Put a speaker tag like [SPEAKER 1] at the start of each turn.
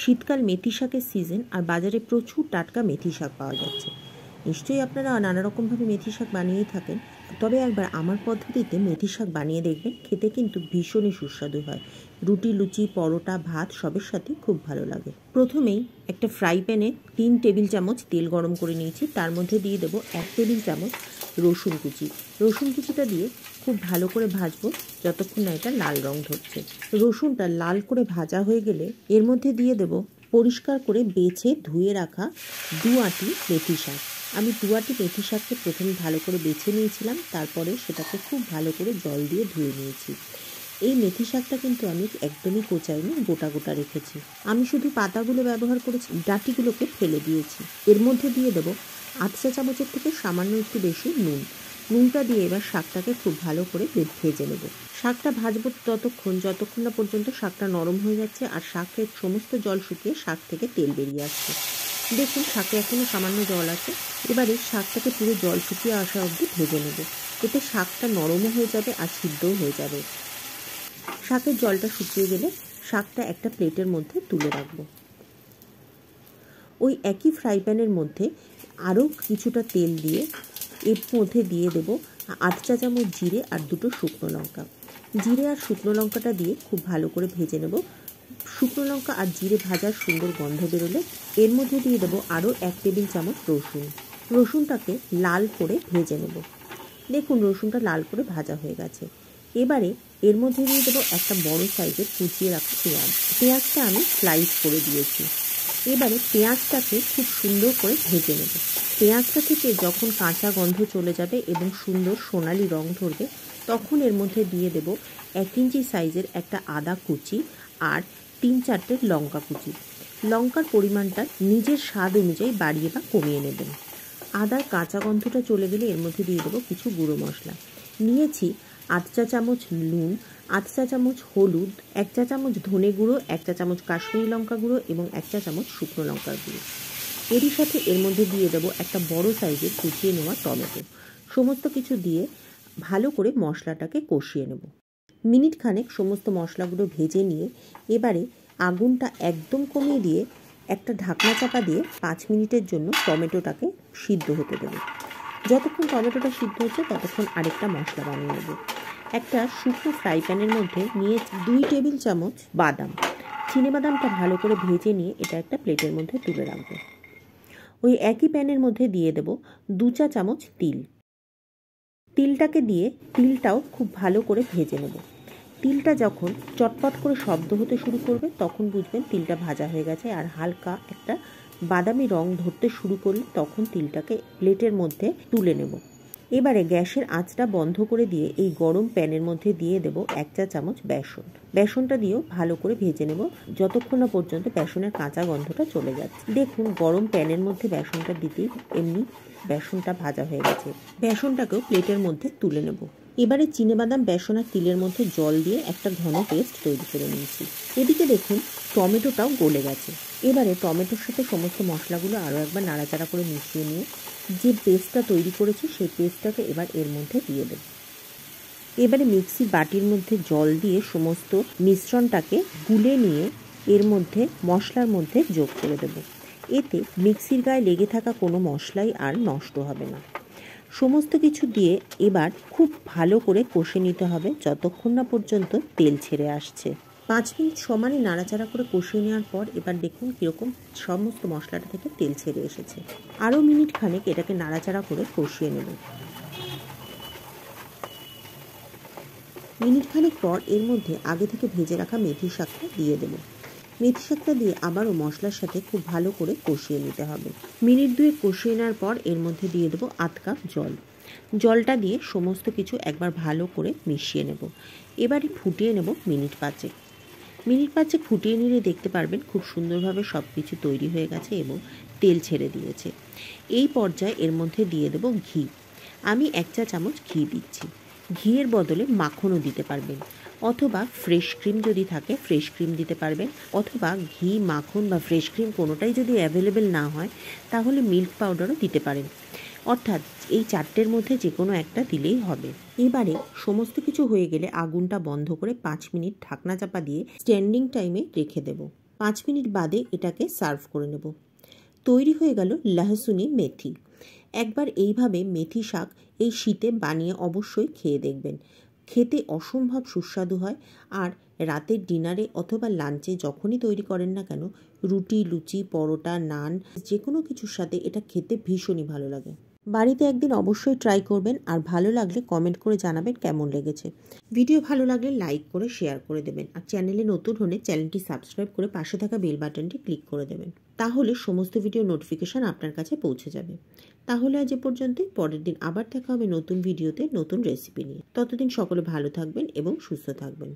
[SPEAKER 1] শীতকাল মেথি শাকের সিজন, আর বাজারে প্রচুর টাটকা মেথি শাক পাওয়া যাচ্ছে। নিশ্চয়ই আপনারা নানা রকমভাবে মেথি শাক বানিয়েই থাকেন, তবে একবার আমার পদ্ধতিতে মেথি শাক বানিয়ে দেখবেন, খেতে কিন্তু ভীষণই সুস্বাদু হয়। রুটি, লুচি, পরোটা, ভাত সবের সাথে খুব ভালো লাগে। প্রথমেই একটা ফ্রাই প্যানে 3 টেবিল চামচ তেল গরম করে নিয়েছি। তার মধ্যে দিয়ে দেবো 1 টেবিল চামচ রসুন কুচি। রসুন কুচিটা দিয়ে খুব ভালো করে ভাজবো যতক্ষণ না এটা লাল রং ধরছে। রসুনটা লাল করে ভাজা হয়ে গেলে এর মধ্যে দিয়ে দেবো পরিষ্কার করে বেছে ধুয়ে রাখা 2 আঁটি মেথি শাক। আমি 2 আঁটি মেথি শাককে প্রথমে ভালো করে বেছে নিয়েছিলাম, তারপরে সেটাকে খুব ভালো করে জল দিয়ে ধুয়ে নিয়েছি। এই মেথি শাকটা কিন্তু আমি একদমই কোচাইনি, গোটা গোটা রেখেছি। আমি শুধু পাতাগুলো ব্যবহার করেছি, ডাঁটিগুলোকে ফেলে দিয়েছি। এর মধ্যে দিয়ে দেবো 8 চা চামচের থেকে সামান্য একটু বেশি নুন। নুনটা দিয়ে এবার শাকটাকে খুব ভালো করে ভেজে নেব। শাকটা ভাজবো যতক্ষণ না পর্যন্ত শাকটা নরম হয়ে যাচ্ছে আর শাকের সমস্ত জল শুকিয়ে শাক থেকে তেল বেরিয়ে আসছে। দেখুন শাকে এখনও সামান্য জল আছে। এবারে শাকটাকে পুরো জল শুকিয়ে আসা অবধি ভেজে নেব। এতে শাকটা নরমও হয়ে যাবে আর সিদ্ধও হয়ে যাবে। শাকের জলটা শুকিয়ে গেলে শাকটা একটা প্লেটের মধ্যে তুলে রাখবো। ওই একই ফ্রাই প্যানের মধ্যে আরও কিছুটা তেল দিয়ে এর মধ্যে দিয়ে দেবো 8 চা চামচ জিরে আর 2টো শুকনো লঙ্কা। জিরে আর শুকনো লঙ্কাটা দিয়ে খুব ভালো করে ভেজে নেব। শুকনো লঙ্কা আর জিরে ভাজার সুন্দর গন্ধ বেরোলে এর মধ্যে দিয়ে দেবো আরও 1 টেবিল চামচ রসুন। রসুনটাকে লাল করে ভেজে নেব। দেখুন রসুনটা লাল করে ভাজা হয়ে গেছে। এবারে এর মধ্যে দিয়ে দেবো একটা বড় সাইজের কুচিয়ে রাখা পেঁয়াজ। পেঁয়াজটা আমি স্লাইস করে দিয়েছি। এবারে পেঁয়াজটাকে খুব সুন্দর করে ভেজে নেব। পেঁয়াজটা থেকে যখন কাঁচা গন্ধ চলে যাবে এবং সুন্দর সোনালি রং ধরবে, তখন এর মধ্যে দিয়ে দেব 1 ইঞ্চি সাইজের একটা আদা কুচি আর 3-4টে লঙ্কা কুচি। লঙ্কার পরিমাণটা নিজের স্বাদ অনুযায়ী বাড়িয়ে বা কমিয়ে নেবেন। আদার কাঁচা গন্ধটা চলে গেলে এর মধ্যে দিয়ে দেবো কিছু গুঁড়ো মশলা। নিয়েছি 8 চা চামচ নুন, 8 চা চামচ হলুদ, 1 চা চামচ ধনে গুঁড়ো, 1 চা চামচ কাশ্মীরি লঙ্কা গুঁড়ো এবং 1 চা চামচ শুকনো লঙ্কার গুঁড়ো। এরই সাথে এর মধ্যে দিয়ে দেবো একটা বড় সাইজের কুচিয়ে নেওয়া টমেটো। সমস্ত কিছু দিয়ে ভালো করে মশলাটাকে কষিয়ে নেব। মিনিট খানেক সমস্ত মশলাগুলো ভেজে নিয়ে এবারে আগুনটা একদম কমিয়ে দিয়ে একটা ঢাকনা চাপা দিয়ে 5 মিনিটের জন্য টমেটোটাকে সিদ্ধ হতে দেবো। যতক্ষণ টমেটোটা সিদ্ধ হচ্ছে ততক্ষণ আরেকটা মশলা বানিয়ে নেব। একটা শুকনো ফ্রাই প্যানের মধ্যে নিয়ে 2 টেবিল চামচ বাদাম। চিনেবাদামটা ভালো করে ভেজে নিয়ে এটা একটা প্লেটের মধ্যে তুলে রাখবো। ওই একই প্যানের মধ্যে দিয়ে দেব 2 চা চামচ তিল। তিলটাকে দিয়ে তিলটাও খুব ভালো করে ভেজে নেব। তিলটা যখন চটপট করে শব্দ হতে শুরু করবে তখন বুঝবেন তিলটা ভাজা হয়ে গেছে, আর হালকা একটা বাদামি রং ধরতে শুরু করলে তখন তিলটাকে প্লেটের মধ্যে তুলে নেব। এবারে গ্যাসের আঁচটা বন্ধ করে দিয়ে এই গরম প্যানের মধ্যে দিয়ে দেব 1 চা চামচ বেসন। বেসনটা দিয়েও ভালো করে ভেজে নেব যতক্ষণ না পর্যন্ত বেসনের কাঁচা গন্ধটা চলে যাচ্ছে। দেখুন গরম প্যানের মধ্যে বেসনটা দিতেই এমনি বেসনটা ভাজা হয়ে গেছে। বেসনটাকেও প্লেটের মধ্যে তুলে নেব। এবারে চিনেবাদাম, বেসন আর তিলের মধ্যে জল দিয়ে একটা ঘন পেস্ট তৈরি করে নিয়েছি। এদিকে দেখুন টমেটোটাও গলে গেছে। এবারে টমেটোর সাথে সমস্ত মশলাগুলো আরও একবার নাড়াচাড়া করে মিশিয়ে নিয়ে যে পেস্টটা তৈরি করেছি সেই পেস্টটাকে এবার এর মধ্যে দিয়ে দেব। এবারে মিক্সির বাটির মধ্যে জল দিয়ে সমস্ত মিশ্রণটাকে গুলে নিয়ে এর মধ্যে মশলার মধ্যে যোগ করে দেব। এতে মিক্সির গায়ে লেগে থাকা কোনো মশলাই আর নষ্ট হবে না। সমস্ত কিছু দিয়ে এবার খুব ভালো করে কষে নিতে হবে যতক্ষণ না পর্যন্ত তেল ছেড়ে আসছে। 5 মিনিট সমানে নাড়াচাড়া করে কষিয়ে নেওয়ার পর এবার দেখুন কীরকম সমস্ত মশলাটা থেকে তেল ছেড়ে এসেছে। আরও মিনিট খানেক এটাকে নাড়াচাড়া করে কষিয়ে নেব। মিনিট খানেক পর এর মধ্যে আগে থেকে ভেজে রাখা মেথি শাকটা দিয়ে দেব। মেথি শাকটা দিয়ে আবারও মশলার সাথে খুব ভালো করে কষিয়ে নিতে হবে। মিনিট 2 কষিয়ে নেওয়ার পর এর মধ্যে দিয়ে দেবো 1/2 কাপ জল। জলটা দিয়ে সমস্ত কিছু একবার ভালো করে মিশিয়ে নেব। এবারে ফুটিয়ে নেব মিনিট 5। মিনিট 5 ফুটিয়ে নিলে দেখতে পারবেন খুব সুন্দরভাবে সব কিছু তৈরি হয়ে গেছে এবং তেল ছেড়ে দিয়েছে। এই পর্যায়ে এর মধ্যে দিয়ে দেব ঘি। আমি 1 চা চামচ ঘি দিচ্ছি। ঘিয়ের বদলে মাখনও দিতে পারবেন, অথবা ফ্রেশ ক্রিম যদি থাকে ফ্রেশ ক্রিম দিতে পারবেন, অথবা ঘি, মাখন বা ফ্রেশ ক্রিম কোনোটাই যদি অ্যাভেলেবেল না হয় তাহলে মিল্ক পাউডারও দিতে পারেন। অর্থাৎ এই 4টের মধ্যে যে কোনো একটা দিলেই হবে। এবারে সমস্ত কিছু হয়ে গেলে আগুনটা বন্ধ করে 5 মিনিট ঢাকনা চাপা দিয়ে স্ট্যান্ডিং টাইমে রেখে দেব। 5 মিনিট বাদে এটাকে সার্ভ করে নেব। তৈরি হয়ে গেল লহসুনি মেথি। একবার এইভাবে মেথি শাক এই শীতে বানিয়ে অবশ্যই খেয়ে দেখবেন। খেতে অসম্ভব সুস্বাদু হয়। আর রাতের ডিনারে অথবা লাঞ্চে যখনই তৈরি করেন না কেন, রুটি, লুচি, পরোটা, নান যে কোনো কিছুর সাথে এটা খেতে ভীষণই ভালো লাগে। বাড়িতে একদিন অবশ্যই ট্রাই করবেন, আর ভালো লাগলে কমেন্ট করে জানাবেন কেমন লেগেছে। ভিডিও ভালো লাগলে লাইক করে শেয়ার করে দেবেন, আর চ্যানেলে নতুন হলে চ্যানেলটি সাবস্ক্রাইব করে পাশে থাকা বেল বাটনটি ক্লিক করে দেবেন। তাহলে সমস্ত ভিডিও নোটিফিকেশন আপনার কাছে পৌঁছে যাবে। তাহলে আজ এ পর্যন্তই। পরের দিন আবার দেখা হবে নতুন ভিডিওতে নতুন রেসিপি নিয়ে। ততদিন সকলে ভালো থাকবেন এবং সুস্থ থাকবেন।